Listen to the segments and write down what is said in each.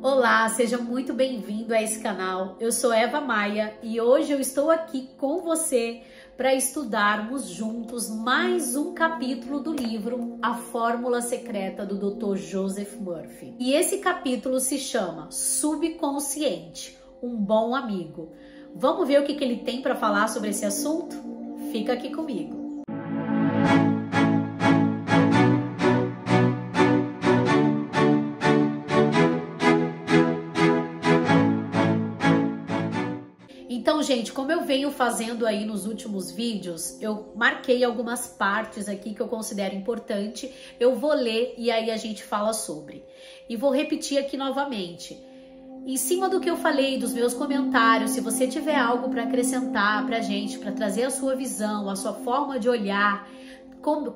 Olá, seja muito bem-vindo a esse canal. Eu sou Eva Maia e hoje eu estou aqui com você para estudarmos juntos mais um capítulo do livro A Fórmula Secreta do Dr. Joseph Murphy. E esse capítulo se chama Subconsciente, um bom amigo. Vamos ver o que ele tem para falar sobre esse assunto? Fica aqui comigo. Então, gente, como eu venho fazendo aí nos últimos vídeos, eu marquei algumas partes aqui que eu considero importante. Eu vou ler e aí a gente fala sobre. E vou repetir aqui novamente. Em cima do que eu falei, dos meus comentários, se você tiver algo para acrescentar pra gente, para trazer a sua visão, a sua forma de olhar,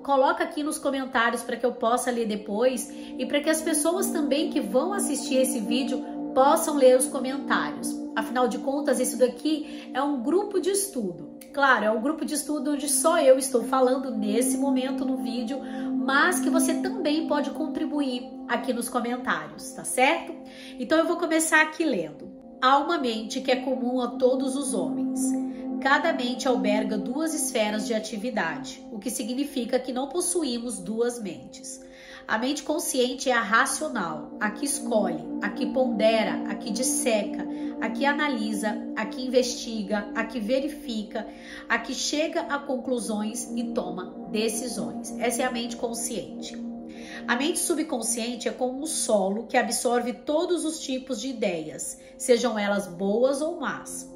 coloca aqui nos comentários para que eu possa ler depois e para que as pessoas também que vão assistir esse vídeo possam ler os comentários. Afinal de contas, isso daqui é um grupo de estudo. Claro, é um grupo de estudo onde só eu estou falando nesse momento no vídeo, mas que você também pode contribuir aqui nos comentários, tá certo? Então eu vou começar aqui lendo. Há uma mente que é comum a todos os homens. Cada mente alberga duas esferas de atividade, o que significa que não possuímos duas mentes. A mente consciente é a racional, a que escolhe, a que pondera, a que disseca, a que analisa, a que investiga, a que verifica, a que chega a conclusões e toma decisões. Essa é a mente consciente. A mente subconsciente é como um solo que absorve todos os tipos de ideias, sejam elas boas ou más.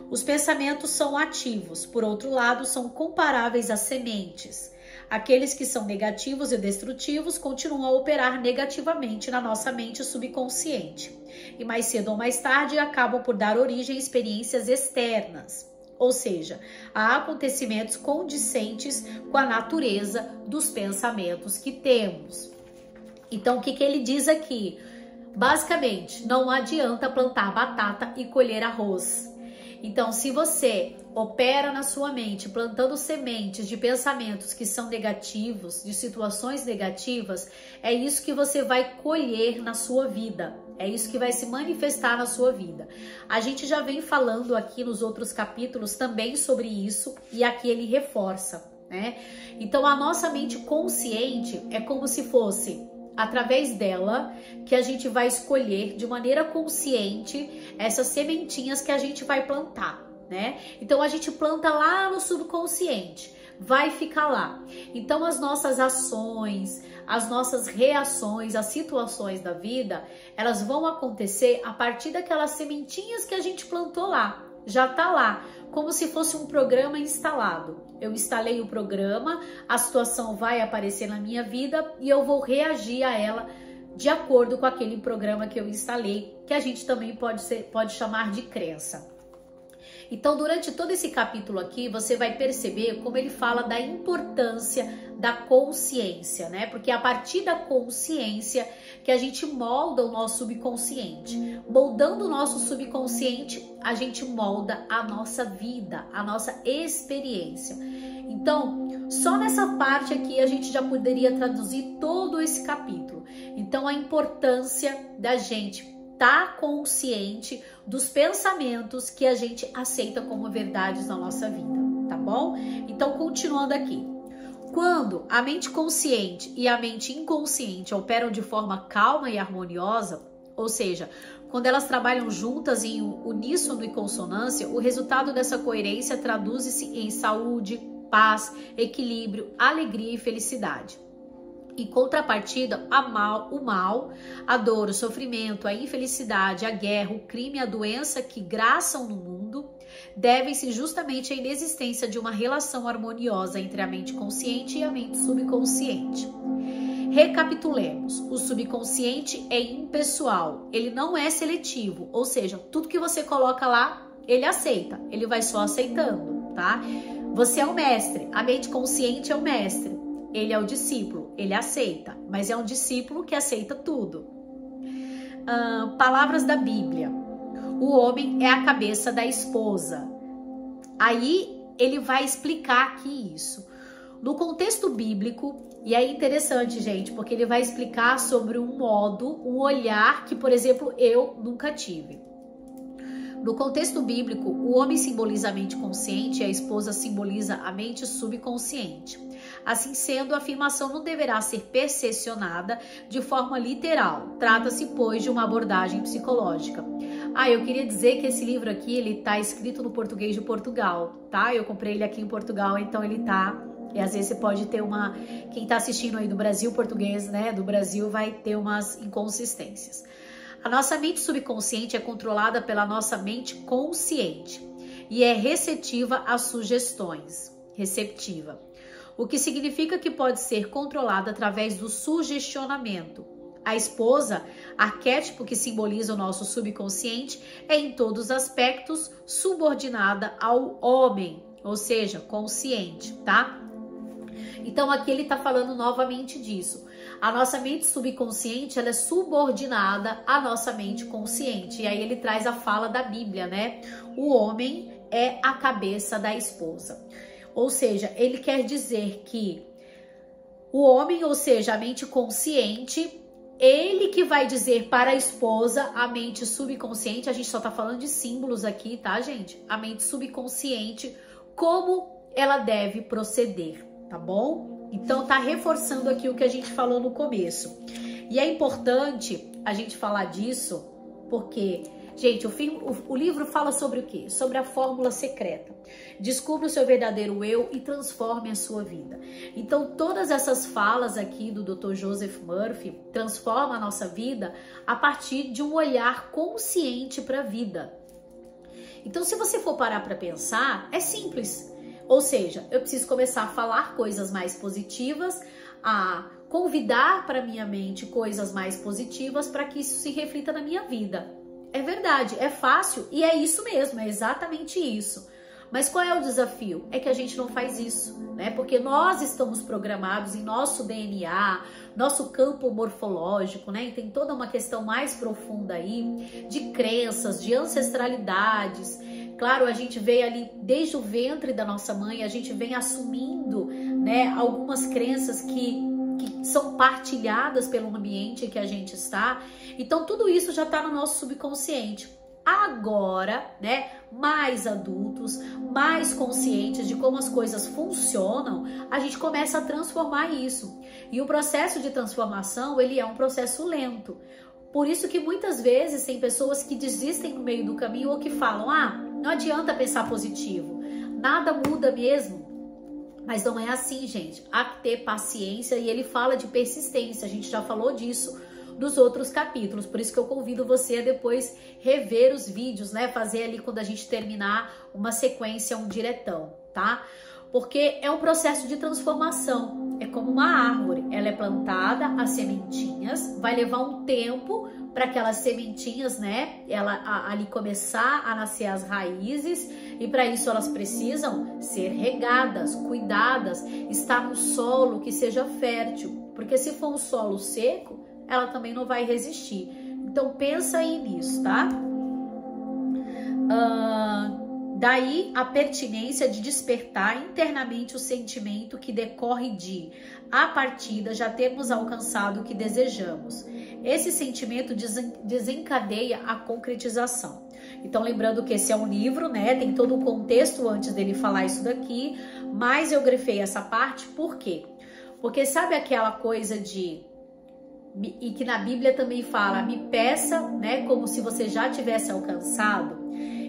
Os pensamentos são ativos, por outro lado, são comparáveis a sementes. Aqueles que são negativos e destrutivos continuam a operar negativamente na nossa mente subconsciente. E mais cedo ou mais tarde acabam por dar origem a experiências externas, ou seja, a acontecimentos condizentes com a natureza dos pensamentos que temos. Então, o que ele diz aqui? Basicamente, não adianta plantar batata e colher arroz. Então, se você opera na sua mente plantando sementes de pensamentos que são negativos, de situações negativas, é isso que você vai colher na sua vida. É isso que vai se manifestar na sua vida. A gente já vem falando aqui nos outros capítulos também sobre isso e aqui ele reforça, né? Então, a nossa mente consciente é como se fosse através dela que a gente vai escolher de maneira consciente essas sementinhas que a gente vai plantar, né? Então a gente planta lá no subconsciente, vai ficar lá. Então as nossas ações, as nossas reações, as situações da vida, elas vão acontecer a partir daquelas sementinhas que a gente plantou lá. Já tá lá, como se fosse um programa instalado. Eu instalei o programa, a situação vai aparecer na minha vida e eu vou reagir a ela de acordo com aquele programa que eu instalei, que a gente também pode chamar de crença. Então, durante todo esse capítulo aqui, você vai perceber como ele fala da importância da consciência, né? Porque é a partir da consciência que a gente molda o nosso subconsciente. Moldando o nosso subconsciente, a gente molda a nossa vida, a nossa experiência. Então, só nessa parte aqui a gente já poderia traduzir todo esse capítulo. Então, a importância da gente tá consciente dos pensamentos que a gente aceita como verdades na nossa vida, tá bom? Então, continuando aqui. Quando a mente consciente e a mente inconsciente operam de forma calma e harmoniosa, ou seja, quando elas trabalham juntas em uníssono e consonância, o resultado dessa coerência traduz-se em saúde, paz, equilíbrio, alegria e felicidade. Em contrapartida, o mal, a dor, o sofrimento, a infelicidade, a guerra, o crime e a doença que graçam no mundo devem-se justamente à inexistência de uma relação harmoniosa entre a mente consciente e a mente subconsciente. Recapitulemos, o subconsciente é impessoal, ele não é seletivo, ou seja, tudo que você coloca lá, ele aceita, ele vai só aceitando, tá? Você é o mestre, a mente consciente é o mestre. Ele é o discípulo, ele aceita, mas é um discípulo que aceita tudo. Palavras da Bíblia. O homem é a cabeça da esposa. Aí ele vai explicar aqui isso. No contexto bíblico, E é interessante, gente, porque ele vai explicar sobre um modo, um olhar que, por exemplo, eu nunca tive. No contexto bíblico, o homem simboliza a mente consciente e a esposa simboliza a mente subconsciente. Assim sendo, a afirmação não deverá ser percepcionada de forma literal. Trata-se, pois, de uma abordagem psicológica. Eu queria dizer que esse livro aqui, ele tá escrito no português de Portugal, tá? Eu comprei ele aqui em Portugal, então ele tá... E às vezes você pode ter quem tá assistindo aí do Brasil, português, né, do Brasil, vai ter umas inconsistências. A nossa mente subconsciente é controlada pela nossa mente consciente e é receptiva às sugestões, receptiva. O que significa que pode ser controlada através do sugestionamento. A esposa, arquétipo que simboliza o nosso subconsciente, é em todos os aspectos subordinada ao homem, ou seja, consciente, tá? Então aqui ele tá falando novamente disso. A nossa mente subconsciente, ela é subordinada à nossa mente consciente. E aí ele traz a fala da Bíblia, né? O homem é a cabeça da esposa. Ou seja, ele quer dizer que o homem, ou seja, a mente consciente, ele que vai dizer para a esposa, a mente subconsciente, a gente só tá falando de símbolos aqui, tá, gente? A mente subconsciente, como ela deve proceder, tá bom? Então tá reforçando aqui o que a gente falou no começo. E é importante a gente falar disso, porque, gente, o livro fala sobre o quê? Sobre a fórmula secreta. Descubra o seu verdadeiro eu e transforme a sua vida. Então todas essas falas aqui do Dr. Joseph Murphy transformam a nossa vida a partir de um olhar consciente para a vida. Então se você for parar para pensar, é simples. Ou seja, eu preciso começar a falar coisas mais positivas, a convidar para minha mente coisas mais positivas para que isso se reflita na minha vida. É verdade, é fácil e é isso mesmo, é exatamente isso. Mas qual é o desafio? É que a gente não faz isso, né? Porque nós estamos programados em nosso DNA, nosso campo morfológico, né? E tem toda uma questão mais profunda aí de crenças, de ancestralidades. Claro, a gente veio ali desde o ventre da nossa mãe, a gente vem assumindo, né, algumas crenças que são partilhadas pelo ambiente que a gente está. Então tudo isso já está no nosso subconsciente. Agora, né, mais adultos, mais conscientes de como as coisas funcionam, a gente começa a transformar isso. E o processo de transformação, ele é um processo lento. Por isso que muitas vezes tem pessoas que desistem no meio do caminho ou que falam, não adianta pensar positivo, nada muda mesmo. Mas não é assim, gente. Há que ter paciência e ele fala de persistência. A gente já falou disso nos outros capítulos. Por isso que eu convido você a depois rever os vídeos, né? Fazer ali quando a gente terminar uma sequência, um diretão, tá? Porque é um processo de transformação. É como uma árvore. Ela é plantada, as sementinhas. Vai levar um tempo para aquelas sementinhas, né? Ali começar a nascer as raízes. E para isso elas precisam ser regadas, cuidadas, estar no solo que seja fértil. Porque se for um solo seco, ela também não vai resistir. Então pensa aí nisso, tá? Daí a pertinência de despertar internamente o sentimento que decorre de, a partida, já termos alcançado o que desejamos. Esse sentimento desencadeia a concretização. Então lembrando que esse é um livro, né? Tem todo um contexto antes dele falar isso daqui, mas eu grifei essa parte, por quê? Porque sabe aquela coisa de... E que na Bíblia também fala, me peça, né? Como se você já tivesse alcançado.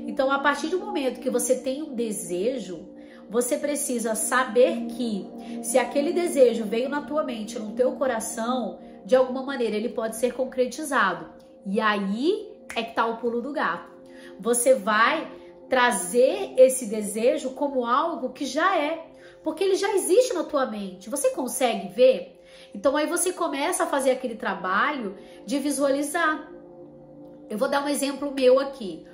Então, a partir do momento que você tem um desejo, você precisa saber que se aquele desejo veio na tua mente, no teu coração, de alguma maneira ele pode ser concretizado. E aí é que tá o pulo do gato. Você vai trazer esse desejo como algo que já é, porque ele já existe na tua mente. Você consegue ver? Então aí você começa a fazer aquele trabalho de visualizar. Eu vou dar um exemplo meu aqui.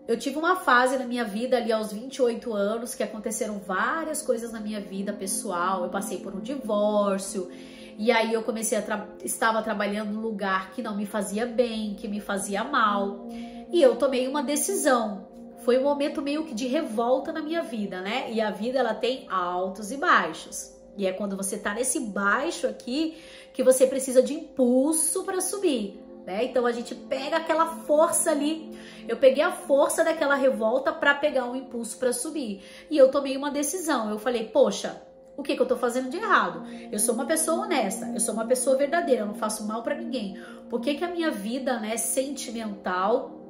Eu tive uma fase na minha vida ali aos 28 anos que aconteceram várias coisas na minha vida pessoal. Eu passei por um divórcio e aí eu comecei estava trabalhando num lugar que não me fazia bem, que me fazia mal. E eu tomei uma decisão. Foi um momento meio que de revolta na minha vida, né? E a vida ela tem altos e baixos. E é quando você tá nesse baixo aqui que você precisa de impulso para subir, né? Então a gente pega aquela força ali. Eu peguei a força daquela revolta para pegar um impulso para subir. E eu tomei uma decisão. Eu falei, poxa, o que eu tô fazendo de errado? Eu sou uma pessoa honesta, eu sou uma pessoa verdadeira, eu não faço mal para ninguém. Por que a minha vida, né, sentimental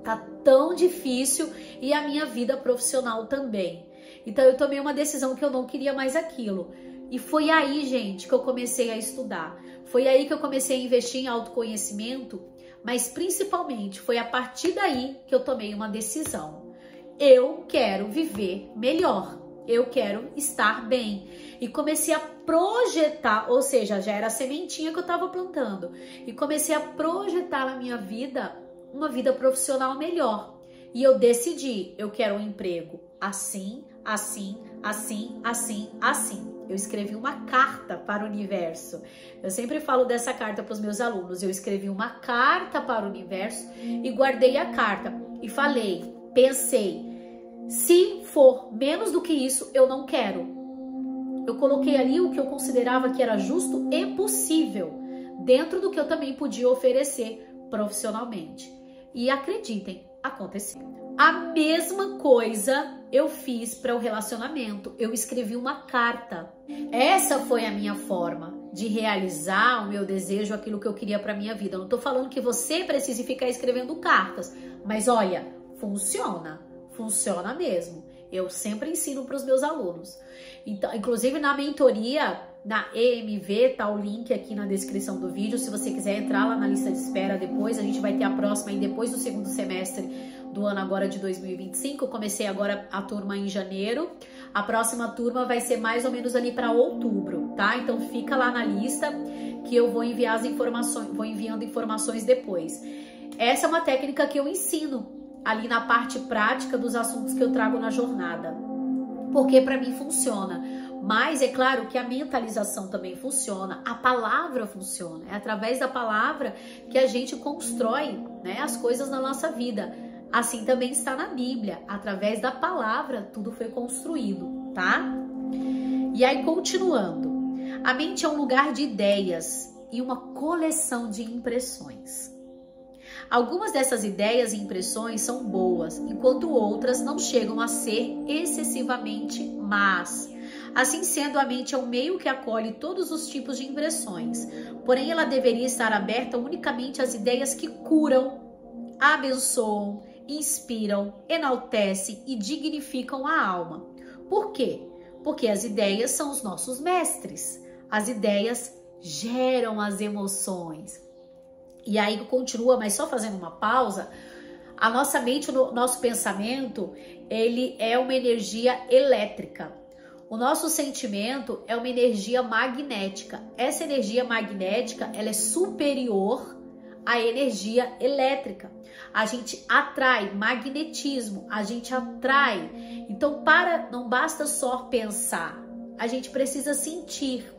tá tão difícil e a minha vida profissional também? Então eu tomei uma decisão que eu não queria mais aquilo. E foi aí, gente, que eu comecei a estudar. Foi aí que eu comecei a investir em autoconhecimento, mas principalmente foi a partir daí que eu tomei uma decisão. Eu quero viver melhor. Eu quero estar bem. E comecei a projetar, ou seja, já era a sementinha que eu estava plantando. E comecei a projetar na minha vida uma vida profissional melhor. E eu decidi, eu quero um emprego assim, assim, assim, assim, assim. Eu escrevi uma carta para o universo. Eu sempre falo dessa carta para os meus alunos. Eu escrevi uma carta para o universo e guardei a carta. E falei, pensei, se for menos do que isso, eu não quero. Eu coloquei ali o que eu considerava que era justo e possível, dentro do que eu também podia oferecer profissionalmente. E acreditem, aconteceu. A mesma coisa eu fiz para o relacionamento. Eu escrevi uma carta. Essa foi a minha forma de realizar o meu desejo, aquilo que eu queria para minha vida. Eu não tô falando que você precise ficar escrevendo cartas, mas olha, funciona. Funciona mesmo. Eu sempre ensino para os meus alunos. Então, inclusive na mentoria, na EMV, tá o link aqui na descrição do vídeo. Se você quiser entrar lá na lista de espera depois, a gente vai ter a próxima aí depois do segundo semestre do ano agora de 2025. Eu comecei agora a turma em janeiro. A próxima turma vai ser mais ou menos ali para outubro, tá? Então fica lá na lista que eu vou enviar as informações, vou enviando informações depois. Essa é uma técnica que eu ensino ali na parte prática dos assuntos que eu trago na jornada, porque para mim funciona. Mas é claro que a mentalização também funciona, a palavra funciona, é através da palavra que a gente constrói, né, as coisas na nossa vida. Assim também está na Bíblia, através da palavra tudo foi construído, tá? E aí continuando, a mente é um lugar de ideias e uma coleção de impressões. Algumas dessas ideias e impressões são boas, enquanto outras não chegam a ser excessivamente más. Assim sendo, a mente é um meio que acolhe todos os tipos de impressões, porém ela deveria estar aberta unicamente às ideias que curam, abençoam, inspiram, enaltecem e dignificam a alma. Por quê? Porque as ideias são os nossos mestres. As ideias geram as emoções. E aí continua, mas só fazendo uma pausa, a nossa mente, o nosso pensamento, ele é uma energia elétrica. O nosso sentimento é uma energia magnética. Essa energia magnética, ela é superior à energia elétrica. A gente atrai magnetismo, a gente atrai. Então, não basta só pensar, a gente precisa sentir.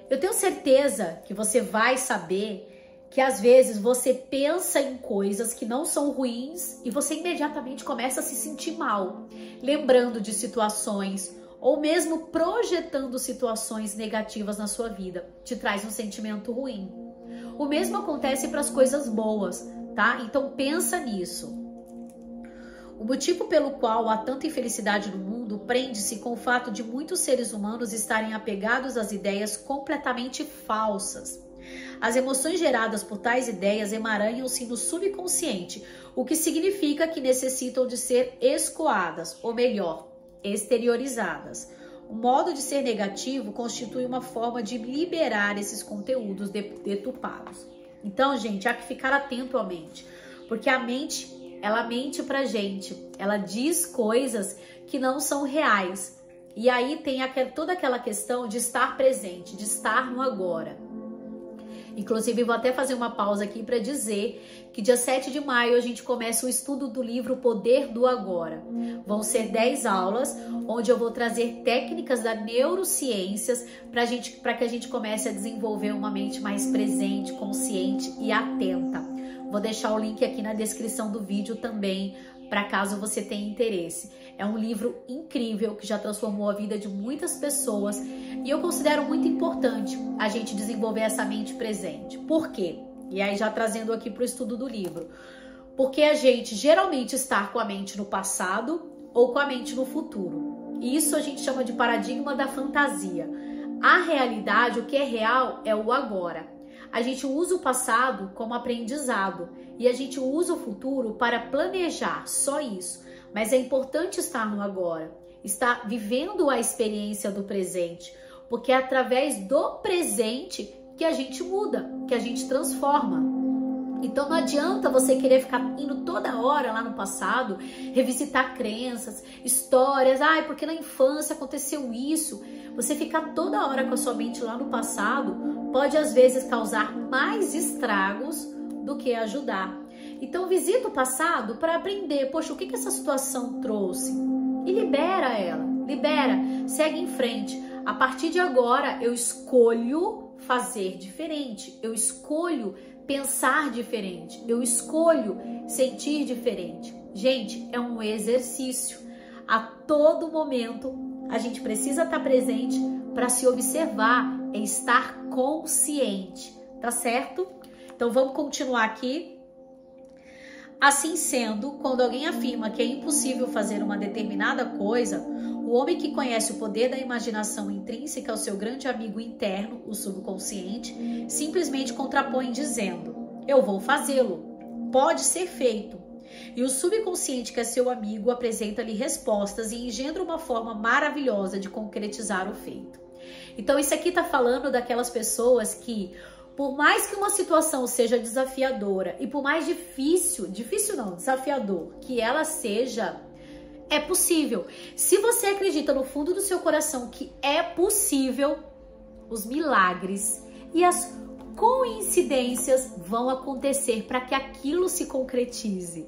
Eu tenho certeza que você vai saber que às vezes você pensa em coisas que não são ruins e você imediatamente começa a se sentir mal, lembrando de situações ou mesmo projetando situações negativas na sua vida, te traz um sentimento ruim. O mesmo acontece para as coisas boas, tá? Então pensa nisso. O motivo pelo qual há tanta infelicidade no mundo prende-se com o fato de muitos seres humanos estarem apegados às ideias completamente falsas. As emoções geradas por tais ideias emaranham-se no subconsciente, o que significa que necessitam de ser escoadas, ou melhor, exteriorizadas. O modo de ser negativo constitui uma forma de liberar esses conteúdos deturpados. Então, gente, há que ficar atento à mente, porque a mente, ela mente pra gente, ela diz coisas que não são reais. E aí tem toda aquela questão de estar presente, de estar no agora. Inclusive, vou até fazer uma pausa aqui para dizer que dia 7 de maio a gente começa o estudo do livro Poder do Agora. Vão ser 10 aulas, onde eu vou trazer técnicas da neurociências para que a gente comece a desenvolver uma mente mais presente, consciente e atenta. Vou deixar o link aqui na descrição do vídeo também para caso você tenha interesse. É um livro incrível que já transformou a vida de muitas pessoas e eu considero muito importante a gente desenvolver essa mente presente. Por quê? E aí já trazendo aqui para o estudo do livro. Porque a gente geralmente está com a mente no passado ou com a mente no futuro. Isso a gente chama de paradigma da fantasia. A realidade, o que é real, é o agora. A gente usa o passado como aprendizado e a gente usa o futuro para planejar, só isso. Mas é importante estar no agora, estar vivendo a experiência do presente, porque é através do presente que a gente muda, que a gente transforma. Então não adianta você querer ficar indo toda hora lá no passado, revisitar crenças, histórias, porque na infância aconteceu isso. Você ficar toda hora com a sua mente lá no passado pode às vezes causar mais estragos do que ajudar. Então visita o passado para aprender, poxa, o que essa situação trouxe? E libera ela, libera, segue em frente. A partir de agora eu escolho fazer diferente, eu escolho pensar diferente, eu escolho sentir diferente. Gente, é um exercício. A todo momento a gente precisa estar presente para se observar e estar consciente, tá certo? Então vamos continuar aqui. Assim sendo, quando alguém afirma que é impossível fazer uma determinada coisa, o homem que conhece o poder da imaginação intrínseca ao seu grande amigo interno, o subconsciente, simplesmente contrapõe dizendo: eu vou fazê-lo, pode ser feito. E o subconsciente, que é seu amigo, apresenta-lhe respostas e engendra uma forma maravilhosa de concretizar o feito. Então isso aqui está falando daquelas pessoas que, por mais que uma situação seja desafiadora e por mais desafiador que ela seja, é possível. Se você acredita no fundo do seu coração que é possível, os milagres e as coincidências vão acontecer para que aquilo se concretize.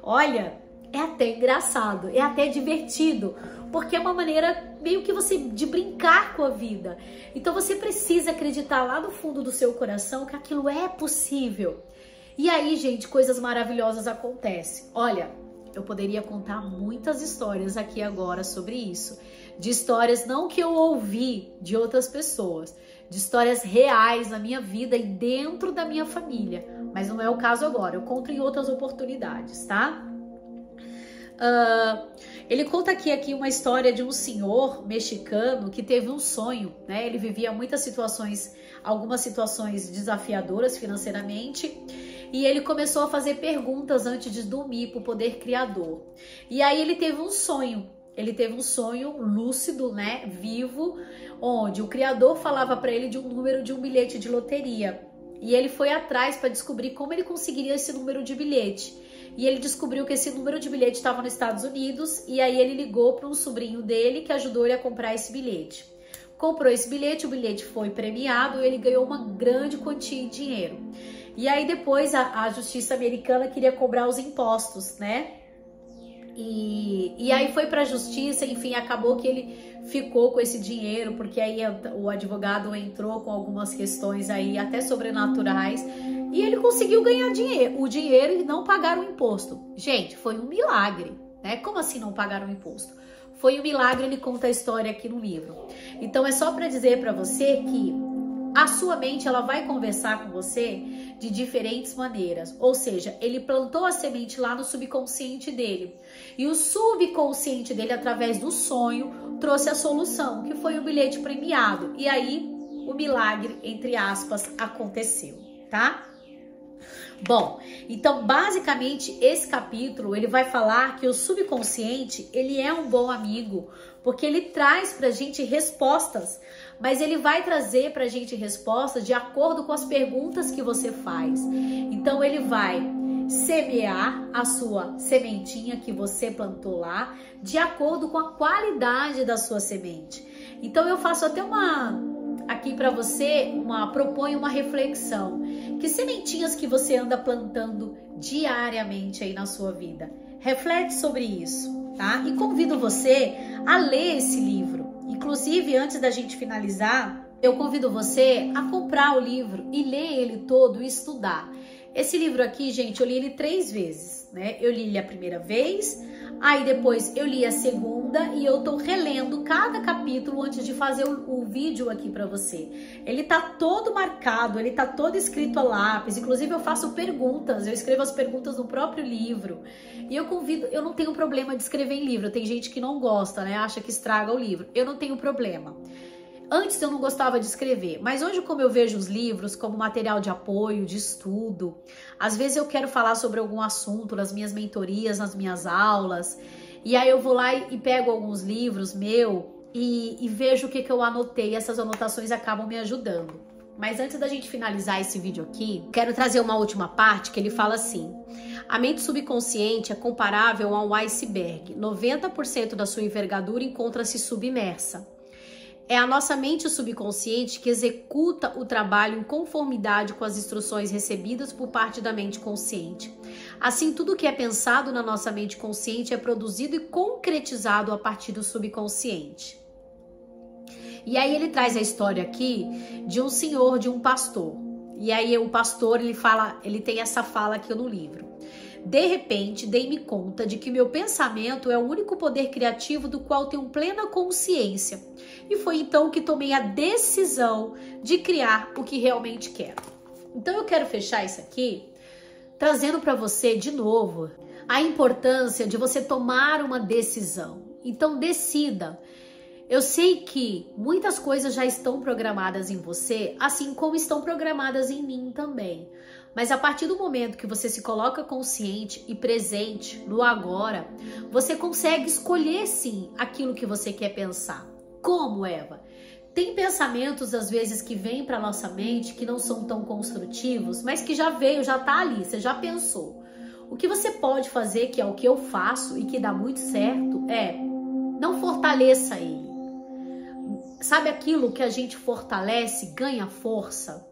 Olha, é até engraçado, é até divertido, porque é uma maneira meio que você de brincar com a vida. Então você precisa acreditar lá no fundo do seu coração que aquilo é possível. E aí, gente, coisas maravilhosas acontecem. Olha, eu poderia contar muitas histórias aqui agora sobre isso. De histórias não que eu ouvi de outras pessoas, de histórias reais na minha vida e dentro da minha família. Mas não é o caso agora, eu conto em outras oportunidades, tá? Ele conta aqui uma história de um senhor mexicano que teve um sonho, né? Ele vivia algumas situações desafiadoras financeiramente, e ele começou a fazer perguntas antes de dormir para o poder criador. E aí ele teve um sonho lúcido, né? Vivo, onde o criador falava para ele de um número de um bilhete de loteria. E ele foi atrás para descobrir como ele conseguiria esse número de bilhete. E ele descobriu que esse número de bilhete estava nos Estados Unidos, e aí ele ligou para um sobrinho dele que ajudou ele a comprar esse bilhete. Comprou esse bilhete, o bilhete foi premiado e ele ganhou uma grande quantia de dinheiro. E aí depois a justiça americana queria cobrar os impostos, né? E aí foi para a justiça, enfim, acabou que ele ficou com esse dinheiro, porque aí o advogado entrou com algumas questões aí até sobrenaturais, e ele conseguiu ganhar o dinheiro e não pagar o imposto. Gente, foi um milagre, né? Como assim não pagar o imposto? Foi um milagre, ele conta a história aqui no livro. Então é só para dizer para você que a sua mente, ela vai conversar com você de diferentes maneiras. Ou seja, ele plantou a semente lá no subconsciente dele. E o subconsciente dele, através do sonho, trouxe a solução, que foi o bilhete premiado. E aí, o milagre, entre aspas, aconteceu, tá? Bom, então basicamente esse capítulo ele vai falar que o subconsciente ele é um bom amigo, porque ele traz pra gente respostas, mas ele vai trazer pra gente respostas de acordo com as perguntas que você faz. Então ele vai semear a sua sementinha que você plantou lá, de acordo com a qualidade da sua semente. Então eu faço até aqui para você, proponho uma reflexão. Que sementinhas que você anda plantando diariamente aí na sua vida? Reflete sobre isso, tá? E convido você a ler esse livro. Inclusive, antes da gente finalizar, eu convido você a comprar o livro e ler ele todo e estudar. Esse livro aqui, gente, eu li ele 3 vezes, né? Eu li ele a primeira vez, aí depois eu li a segunda e eu tô relendo cada capítulo antes de fazer o vídeo aqui pra você. Ele tá todo marcado, ele tá todo escrito a lápis, inclusive eu faço perguntas, eu escrevo as perguntas no próprio livro. E eu não tenho problema de escrever em livro, tem gente que não gosta, né? Acha que estraga o livro. Eu não tenho problema. Antes eu não gostava de escrever, mas hoje como eu vejo os livros como material de apoio, de estudo, às vezes eu quero falar sobre algum assunto nas minhas mentorias, nas minhas aulas, e aí eu vou lá e pego alguns livros e vejo o que eu anotei, essas anotações acabam me ajudando. Mas antes da gente finalizar esse vídeo aqui, quero trazer uma última parte que ele fala assim: a mente subconsciente é comparável a um iceberg, 90% da sua envergadura encontra-se submersa. É a nossa mente subconsciente que executa o trabalho em conformidade com as instruções recebidas por parte da mente consciente. Assim, tudo que é pensado na nossa mente consciente é produzido e concretizado a partir do subconsciente. E aí ele traz a história aqui de um senhor, de um pastor. E aí o pastor, ele tem essa fala aqui no livro. De repente, dei-me conta de que meu pensamento é o único poder criativo do qual tenho plena consciência. E foi então que tomei a decisão de criar o que realmente quero. Então eu quero fechar isso aqui trazendo para você de novo a importância de você tomar uma decisão. Então decida. Eu sei que muitas coisas já estão programadas em você, assim como estão programadas em mim também. Mas a partir do momento que você se coloca consciente e presente no agora, você consegue escolher sim aquilo que você quer pensar. Como, Eva? Tem pensamentos às vezes que vêm para nossa mente que não são tão construtivos, mas que já veio, já tá ali, você já pensou. O que você pode fazer, que é o que eu faço e que dá muito certo, é não fortaleça ele. Sabe aquilo que a gente fortalece, ganha força?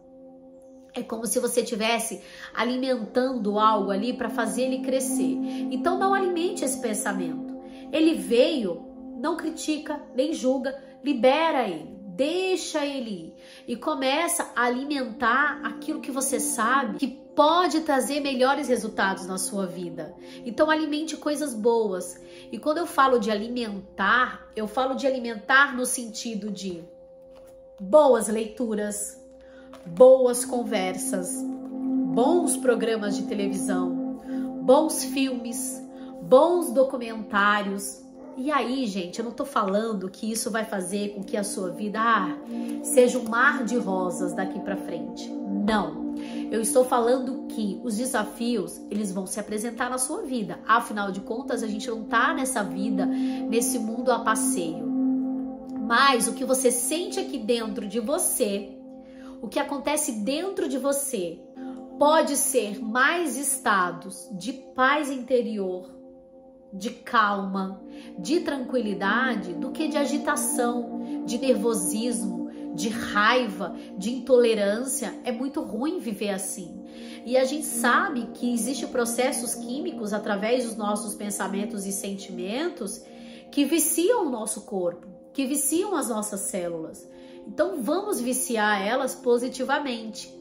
É como se você estivesse alimentando algo ali para fazer ele crescer. Então não alimente esse pensamento. Ele veio, não critica, nem julga, libera ele, deixa ele ir. E começa a alimentar aquilo que você sabe que pode trazer melhores resultados na sua vida. Então alimente coisas boas. E quando eu falo de alimentar, eu falo de alimentar no sentido de boas leituras, boas conversas, bons programas de televisão, bons filmes, bons documentários. E aí, gente, eu não tô falando que isso vai fazer com que a sua vida seja um mar de rosas daqui pra frente. Não. Eu estou falando que os desafios, eles vão se apresentar na sua vida. Afinal de contas, a gente não tá nessa vida, nesse mundo a passeio. Mas o que você sente aqui dentro de você, o que acontece dentro de você, pode ser mais estados de paz interior, de calma, de tranquilidade, do que de agitação, de nervosismo, de raiva, de intolerância. É muito ruim viver assim. E a gente sabe que existem processos químicos através dos nossos pensamentos e sentimentos que viciam o nosso corpo, que viciam as nossas células. Então vamos viciar elas positivamente.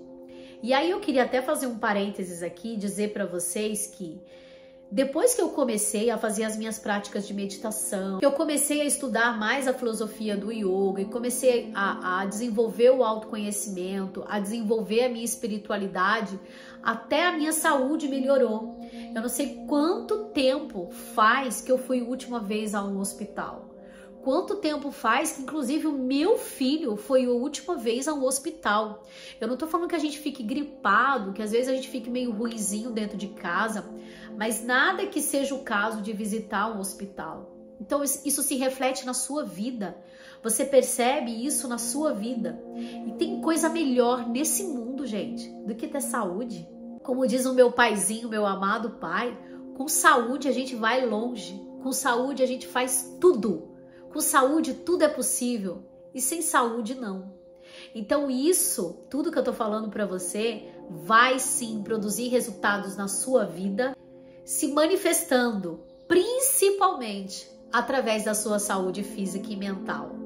E aí eu queria até fazer um parênteses aqui, dizer para vocês que depois que eu comecei a fazer as minhas práticas de meditação, que eu comecei a estudar mais a filosofia do yoga e comecei a desenvolver o autoconhecimento, a desenvolver a minha espiritualidade, até a minha saúde melhorou. Eu não sei quanto tempo faz que eu fui a última vez a um hospital. Quanto tempo faz que, inclusive, o meu filho foi a última vez ao hospital. Eu não tô falando que a gente fique gripado, que às vezes a gente fique meio ruinzinho dentro de casa, mas nada que seja o caso de visitar um hospital. Então isso se reflete na sua vida. Você percebe isso na sua vida. E tem coisa melhor nesse mundo, gente, do que ter saúde. Como diz o meu paizinho, meu amado pai, com saúde a gente vai longe. Com saúde a gente faz tudo. Com saúde tudo é possível e sem saúde não. Então isso, tudo que eu tô falando para você, vai sim produzir resultados na sua vida, se manifestando principalmente através da sua saúde física e mental.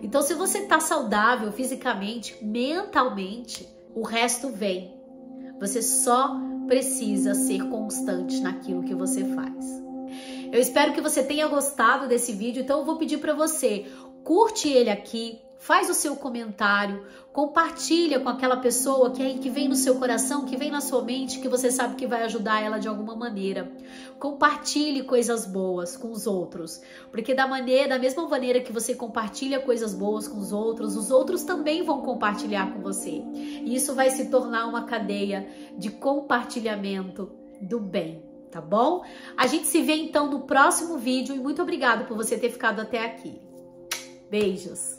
Então se você tá saudável fisicamente, mentalmente, o resto vem. Você só precisa ser constante naquilo que você faz. Eu espero que você tenha gostado desse vídeo, então eu vou pedir para você, curte ele aqui, faz o seu comentário, compartilha com aquela pessoa que vem no seu coração, que vem na sua mente, que você sabe que vai ajudar ela de alguma maneira. Compartilhe coisas boas com os outros, porque da mesma maneira que você compartilha coisas boas com os outros também vão compartilhar com você. E isso vai se tornar uma cadeia de compartilhamento do bem, tá bom? A gente se vê então no próximo vídeo e muito obrigada por você ter ficado até aqui. Beijos!